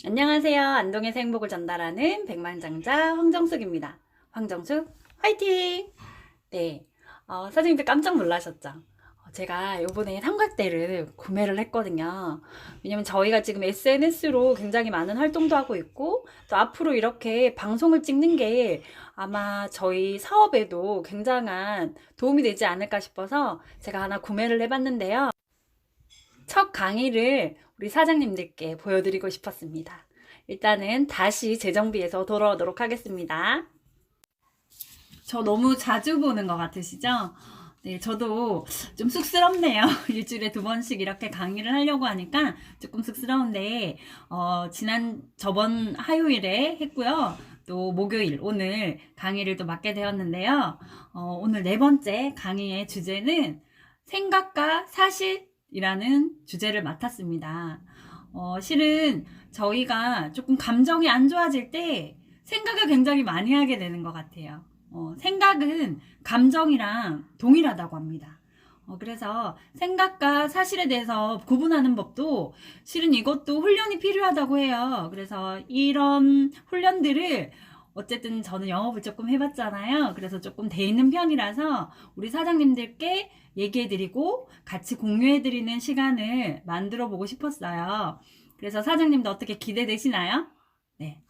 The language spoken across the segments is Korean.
안녕하세요. 안동에서 행복을 전달하는 백만장자 황정숙입니다. 황정숙 화이팅! 네, 사장님들 깜짝 놀라셨죠? 제가 요번에 삼각대를 구매를 했거든요. 왜냐면 저희가 지금 SNS로 굉장히 많은 활동도 하고 있고, 또 앞으로 이렇게 방송을 찍는 게 아마 저희 사업에도 굉장한 도움이 되지 않을까 싶어서 제가 하나 구매를 해봤는데요. 첫 강의를 우리 사장님들께 보여드리고 싶었습니다. 일단은 다시 재정비해서 돌아오도록 하겠습니다. 저 너무 자주 보는 것 같으시죠? 네, 저도 좀 쑥스럽네요. 일주일에 2번씩 이렇게 강의를 하려고 하니까 조금 쑥스러운데, 저번 화요일에 했고요. 또 목요일, 오늘 강의를 또 맡게 되었는데요. 오늘 4번째 강의의 주제는 생각과 사실이라는 주제를 맡았습니다. 실은 저희가 조금 감정이 안 좋아질 때 생각을 굉장히 많이 하게 되는 것 같아요. 생각은 감정이랑 동일하다고 합니다. 그래서 생각과 사실에 대해서 구분하는 법도 실은 이것도 훈련이 필요하다고 해요. 그래서 이런 훈련들을 어쨌든 저는 영업을 조금 해봤잖아요. 그래서 조금 돼 있는 편이라서 우리 사장님들께 얘기해드리고 같이 공유해드리는 시간을 만들어 보고 싶었어요. 그래서 사장님도 어떻게 기대되시나요? 네.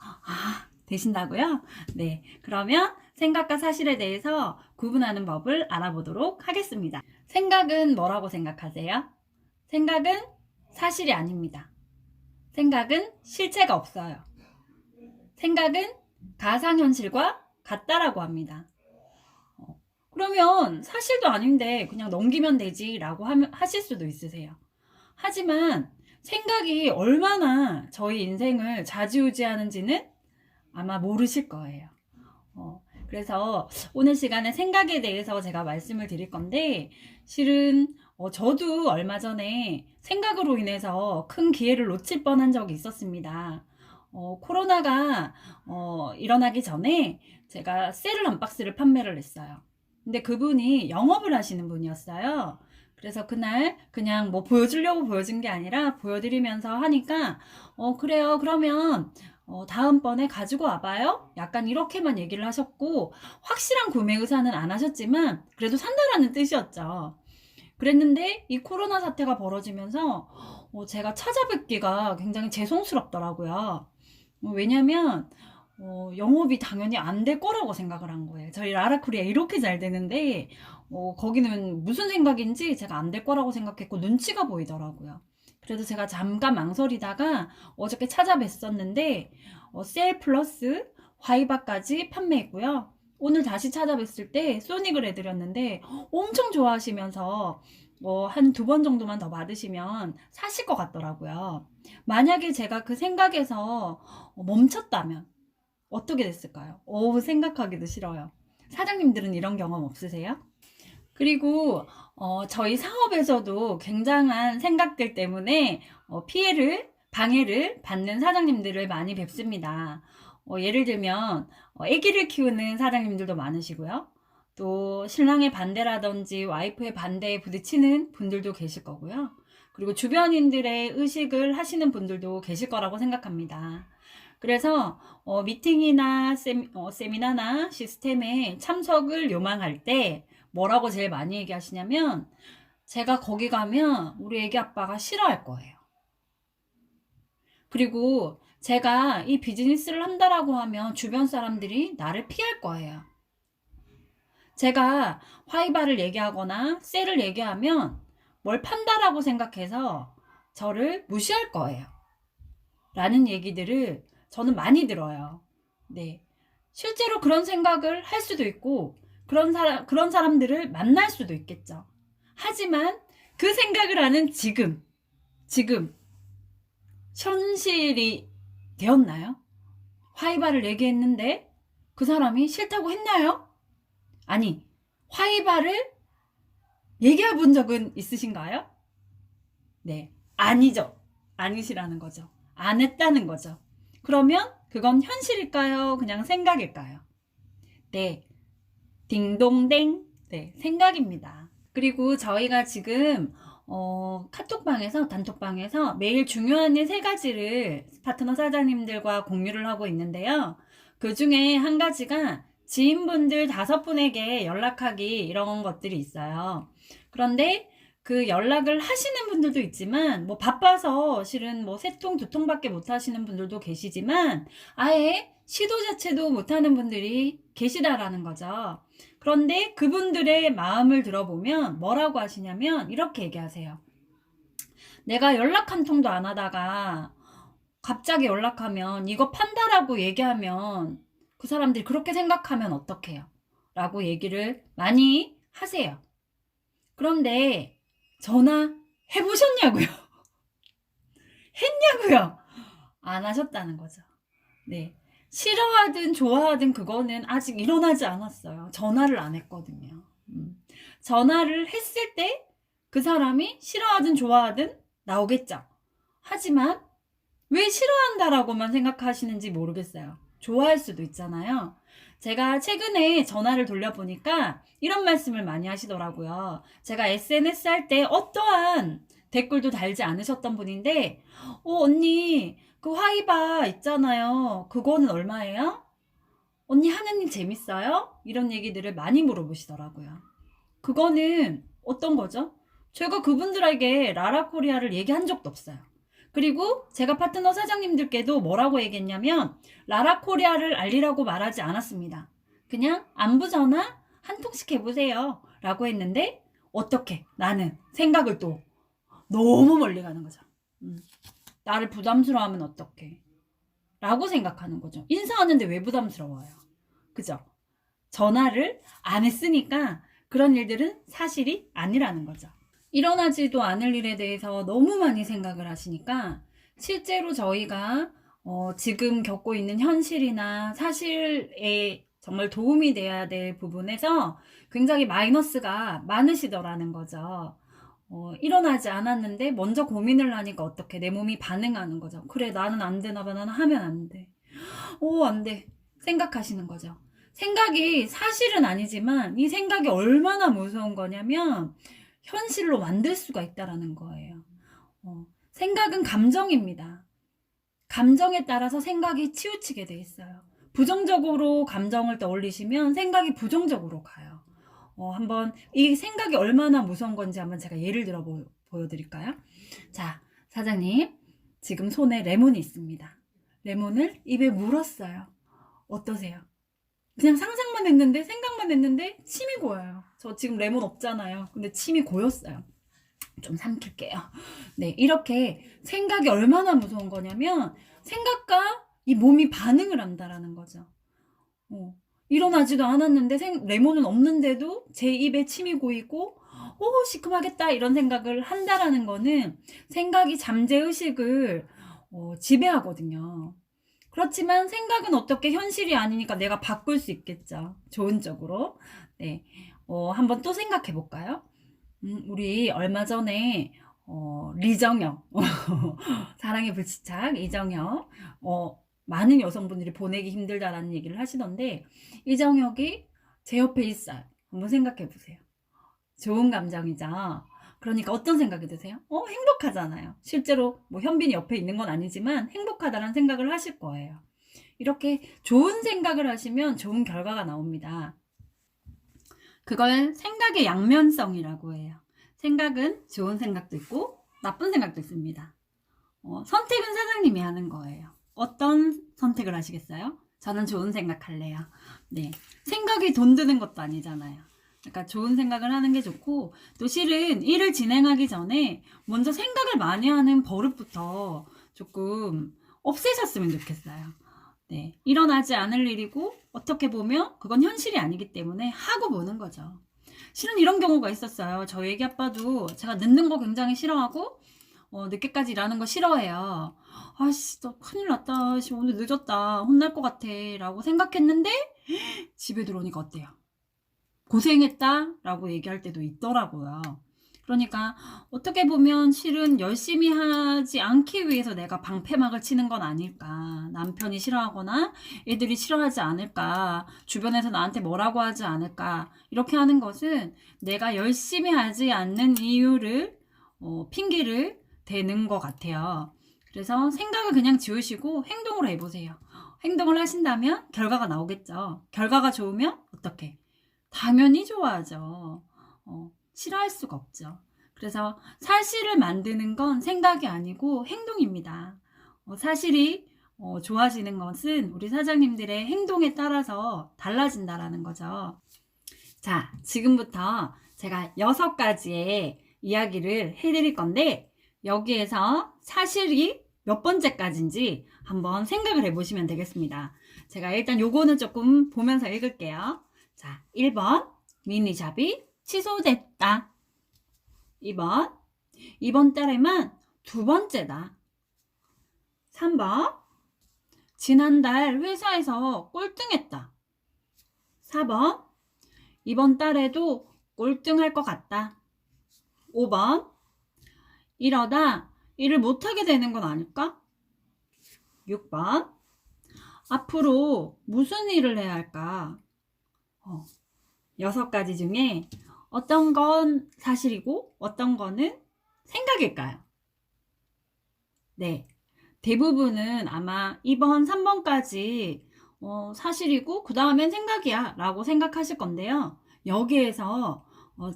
되신다고요? 네. 그러면 생각과 사실에 대해서 구분하는 법을 알아보도록 하겠습니다. 생각은 뭐라고 생각하세요? 생각은 사실이 아닙니다. 생각은 실체가 없어요. 생각은 가상현실과 같다라고 합니다. 그러면 사실도 아닌데 그냥 넘기면 되지 라고 하실 수도 있으세요. 하지만 생각이 얼마나 저희 인생을 좌지우지하는지는 아마 모르실 거예요. 그래서 오늘 시간에 생각에 대해서 제가 말씀을 드릴 건데, 실은 저도 얼마 전에 생각으로 인해서 큰 기회를 놓칠 뻔한 적이 있었습니다. 코로나가 일어나기 전에 제가 셀을 한 박스를 판매를 했어요. 근데 그분이 영업을 하시는 분이었어요. 그래서 그날 그냥 뭐 보여주려고 보여준 게 아니라 보여드리면서 하니까 그래요. 그러면 다음번에 가지고 와봐요. 약간 이렇게만 얘기를 하셨고, 확실한 구매 의사는 안 하셨지만 그래도 산다라는 뜻이었죠. 그랬는데 이 코로나 사태가 벌어지면서 제가 찾아뵙기가 굉장히 죄송스럽더라고요. 왜냐면 영업이 당연히 안 될 거라고 생각을 한 거예요. 저희 라라코리아 이렇게 잘 되는데 거기는 무슨 생각인지 제가 안 될 거라고 생각했고 눈치가 보이더라고요. 그래서 제가 잠깐 망설이다가 어저께 찾아뵀었는데 셀 플러스 화이바까지 판매했고요. 오늘 다시 찾아뵀을 때 소닉을 해드렸는데 엄청 좋아하시면서 한 2번 정도만 더 받으시면 사실 것 같더라고요. 만약에 제가 그 생각에서 멈췄다면 어떻게 됐을까요? 생각하기도 싫어요. 사장님들은 이런 경험 없으세요? 그리고 저희 사업에서도 굉장한 생각들 때문에 방해를 받는 사장님들을 많이 뵙습니다. 예를 들면 아기를 키우는 사장님들도 많으시고요. 또 신랑의 반대라든지 와이프의 반대에 부딪히는 분들도 계실 거고요. 그리고 주변인들의 의식을 하시는 분들도 계실 거라고 생각합니다. 그래서 미팅이나 세미나나 시스템에 참석을 요망할 때 뭐라고 제일 많이 얘기하시냐면 제가 거기 가면 우리 애기 아빠가 싫어할 거예요. 그리고 제가 이 비즈니스를 한다라고 하면 주변 사람들이 나를 피할 거예요. 제가 화이바를 얘기하거나 셀을 얘기하면 뭘 판다라고 생각해서 저를 무시할 거예요. 라는 얘기들을 저는 많이 들어요. 네. 실제로 그런 생각을 할 수도 있고, 그런 사람들을 만날 수도 있겠죠. 하지만 그 생각을 하는 지금, 현실이 되었나요? 화이바를 얘기했는데 그 사람이 싫다고 했나요? 아니, 화이바를 얘기해 본 적은 있으신가요? 네. 아니죠. 아니시라는 거죠. 안 했다는 거죠. 그러면 그건 현실일까요? 그냥 생각일까요? 네. 딩동댕. 네. 생각입니다. 그리고 저희가 지금 카톡방에서, 단톡방에서 매일 중요한 일 3가지를 파트너 사장님들과 공유를 하고 있는데요. 그 중에 한 가지가 지인분들 5분에게 연락하기 이런 것들이 있어요. 그런데 그 연락을 하시는 분들도 있지만 뭐 바빠서 실은 뭐 3통, 2통밖에 못 하시는 분들도 계시지만 아예 시도 자체도 못 하는 분들이 계시다라는 거죠. 그런데 그분들의 마음을 들어보면 뭐라고 하시냐면 이렇게 얘기하세요. 내가 연락 한 통도 안 하다가 갑자기 연락하면 이거 판다라고 얘기하면 그 사람들이 그렇게 생각하면 어떡해요? 라고 얘기를 많이 하세요. 그런데 전화 해보셨냐고요? 했냐고요? 안 하셨다는 거죠. 네. 싫어하든 좋아하든 그거는 아직 일어나지 않았어요. 전화를 안 했거든요. 전화를 했을 때 그 사람이 싫어하든 좋아하든 나오겠죠. 하지만 왜 싫어한다라고만 생각하시는지 모르겠어요. 좋아할 수도 있잖아요. 제가 최근에 전화를 돌려보니까 이런 말씀을 많이 하시더라고요. 제가 SNS 할 때 어떠한 댓글도 달지 않으셨던 분인데 언니 그 화이바 있잖아요. 그거는 얼마예요? 언니 하는 일 재밌어요? 이런 얘기들을 많이 물어보시더라고요. 그거는 어떤 거죠? 제가 그분들에게 라라코리아를 얘기한 적도 없어요. 그리고 제가 파트너 사장님들께도 뭐라고 얘기했냐면 라라코리아를 알리라고 말하지 않았습니다. 그냥 안부 전화 한 통씩 해보세요 라고 했는데 어떻게 나는 생각을 또 너무 멀리 가는 거죠. 나를 부담스러워하면 어떡해 라고 생각하는 거죠. 인사하는데 왜 부담스러워요? 그죠? 전화를 안 했으니까 그런 일들은 사실이 아니라는 거죠. 일어나지도 않을 일에 대해서 너무 많이 생각을 하시니까 실제로 저희가 지금 겪고 있는 현실이나 사실에 정말 도움이 돼야 될 부분에서 굉장히 마이너스가 많으시더라는 거죠. 일어나지 않았는데 먼저 고민을 하니까 어떻게 내 몸이 반응하는 거죠. 그래 나는 안 되나 봐. 나는 하면 안 돼. 안 돼. 생각하시는 거죠. 생각이 사실은 아니지만 이 생각이 얼마나 무서운 거냐면 현실로 만들 수가 있다라는 거예요. 생각은 감정입니다. 감정에 따라서 생각이 치우치게 돼 있어요. 부정적으로 감정을 떠올리시면 생각이 부정적으로 가요. 한번 이 생각이 얼마나 무서운 건지 한번 제가 예를 들어 보여드릴까요? 자, 사장님 지금 손에 레몬이 있습니다. 레몬을 입에 물었어요. 어떠세요? 그냥 상상만 했는데 생각만 했는데 침이 고여요. 저 지금 레몬 없잖아요. 근데 침이 고였어요. 좀 삼킬게요. 네, 이렇게 생각이 얼마나 무서운 거냐면 생각과 이 몸이 반응을 한다라는 거죠. 일어나지도 않았는데 레몬은 없는데도 제 입에 침이 고이고 시큼하겠다 이런 생각을 한다라는 거는 생각이 잠재의식을 지배하거든요. 그렇지만 생각은 어떻게 현실이 아니니까 내가 바꿀 수 있겠죠. 좋은 쪽으로. 네. 한번 또 생각해 볼까요? 우리 얼마 전에 리정혁 사랑의 불시착 이정혁 많은 여성분들이 보내기 힘들다라는 얘기를 하시던데 이정혁이 제 옆에 있어요. 한번 생각해 보세요. 좋은 감정이죠. 그러니까 어떤 생각이 드세요? 행복하잖아요. 실제로 뭐 현빈이 옆에 있는 건 아니지만 행복하다는 생각을 하실 거예요. 이렇게 좋은 생각을 하시면 좋은 결과가 나옵니다. 그걸 생각의 양면성이라고 해요. 생각은 좋은 생각도 있고 나쁜 생각도 있습니다. 선택은 사장님이 하는 거예요. 어떤 선택을 하시겠어요? 저는 좋은 생각 할래요. 네, 생각이 돈 드는 것도 아니잖아요. 그러니까 좋은 생각을 하는 게 좋고 또 실은 일을 진행하기 전에 먼저 생각을 많이 하는 버릇부터 조금 없애셨으면 좋겠어요. 네, 일어나지 않을 일이고 어떻게 보면 그건 현실이 아니기 때문에 하고 보는 거죠. 실은 이런 경우가 있었어요. 저희 애기 아빠도 제가 늦는 거 굉장히 싫어하고 늦게까지 일하는 거 싫어해요. 아씨 너 큰일 났다. 오늘 늦었다. 혼날 것 같아 라고 생각했는데 집에 들어오니까 어때요? 고생했다 라고 얘기할 때도 있더라고요. 그러니까 어떻게 보면 실은 열심히 하지 않기 위해서 내가 방패막을 치는 건 아닐까. 남편이 싫어하거나 애들이 싫어하지 않을까. 주변에서 나한테 뭐라고 하지 않을까. 이렇게 하는 것은 내가 열심히 하지 않는 이유를 핑계를 대는 것 같아요. 그래서 생각을 그냥 지우시고 행동으로 해보세요. 행동을 하신다면 결과가 나오겠죠. 결과가 좋으면 어떻게? 당연히 좋아하죠. 싫어할 수가 없죠. 그래서 사실을 만드는 건 생각이 아니고 행동입니다. 사실이 좋아지는 것은 우리 사장님들의 행동에 따라서 달라진다라는 거죠. 자, 지금부터 제가 6가지의 이야기를 해드릴 건데 여기에서 사실이 몇 번째까지인지 한번 생각을 해보시면 되겠습니다. 제가 일단 요거는 조금 보면서 읽을게요. 자, 1번 미니샵이 취소됐다. 2번 이번 달에만 2번째다. 3번 지난달 회사에서 꼴등했다. 4번 이번 달에도 꼴등할 것 같다. 5번 이러다 일을 못하게 되는 건 아닐까? 6번 앞으로 무슨 일을 해야 할까? 6가지 중에 어떤 건 사실이고 어떤 거는 생각일까요? 네, 대부분은 아마 2번, 3번까지 사실이고 그 다음엔 생각이야 라고 생각하실 건데요. 여기에서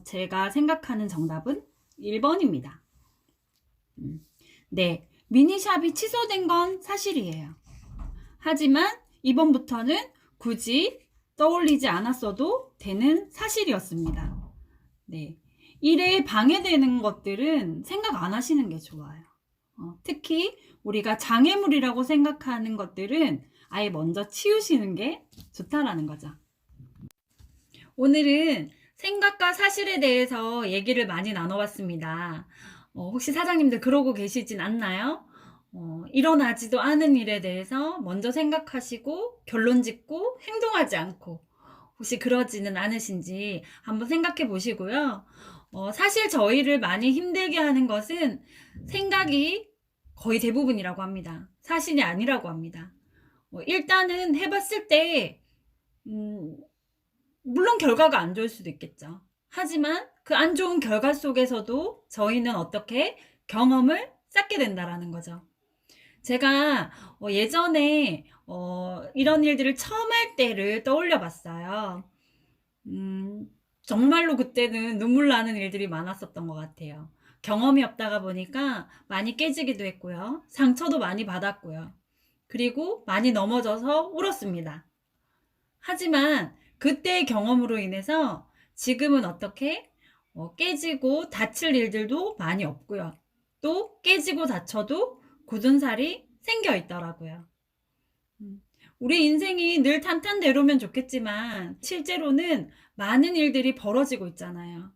제가 생각하는 정답은 1번입니다. 네, 미니샵이 취소된 건 사실이에요. 하지만 이번부터는 굳이 떠올리지 않았어도 되는 사실이었습니다. 네, 일에 방해되는 것들은 생각 안 하시는 게 좋아요. 특히 우리가 장애물이라고 생각하는 것들은 아예 먼저 치우시는 게 좋다라는 거죠. 오늘은 생각과 사실에 대해서 얘기를 많이 나눠봤습니다. 혹시 사장님들 그러고 계시진 않나요? 일어나지도 않은 일에 대해서 먼저 생각하시고 결론 짓고 행동하지 않고 혹시 그러지는 않으신지 한번 생각해 보시고요. 사실 저희를 많이 힘들게 하는 것은 생각이 거의 대부분이라고 합니다. 사실이 아니라고 합니다. 일단은 해봤을 때 물론 결과가 안 좋을 수도 있겠죠. 하지만 그 안 좋은 결과 속에서도 저희는 어떻게 경험을 쌓게 된다라는 거죠. 제가 예전에 이런 일들을 처음 할 때를 떠올려 봤어요. 정말로 그때는 눈물 나는 일들이 많았었던 것 같아요. 경험이 없다가 보니까 많이 깨지기도 했고요. 상처도 많이 받았고요. 그리고 많이 넘어져서 울었습니다. 하지만 그때의 경험으로 인해서 지금은 어떻게 깨지고 다칠 일들도 많이 없고요. 또 깨지고 다쳐도 굳은 살이 생겨 있더라고요. 우리 인생이 늘 탄탄대로면 좋겠지만 실제로는 많은 일들이 벌어지고 있잖아요.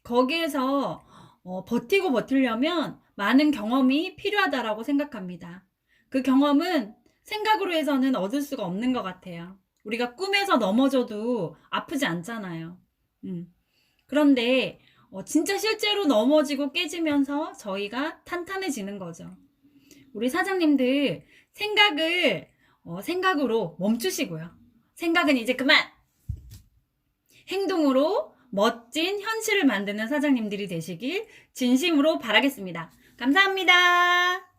거기에서 버티고 버티려면 많은 경험이 필요하다라고 생각합니다. 그 경험은 생각으로 해서는 얻을 수가 없는 것 같아요. 우리가 꿈에서 넘어져도 아프지 않잖아요. 그런데 진짜 실제로 넘어지고 깨지면서 저희가 탄탄해지는 거죠. 우리 사장님들 생각을 생각으로 멈추시고요. 생각은 이제 그만! 행동으로 멋진 현실을 만드는 사장님들이 되시길 진심으로 바라겠습니다. 감사합니다.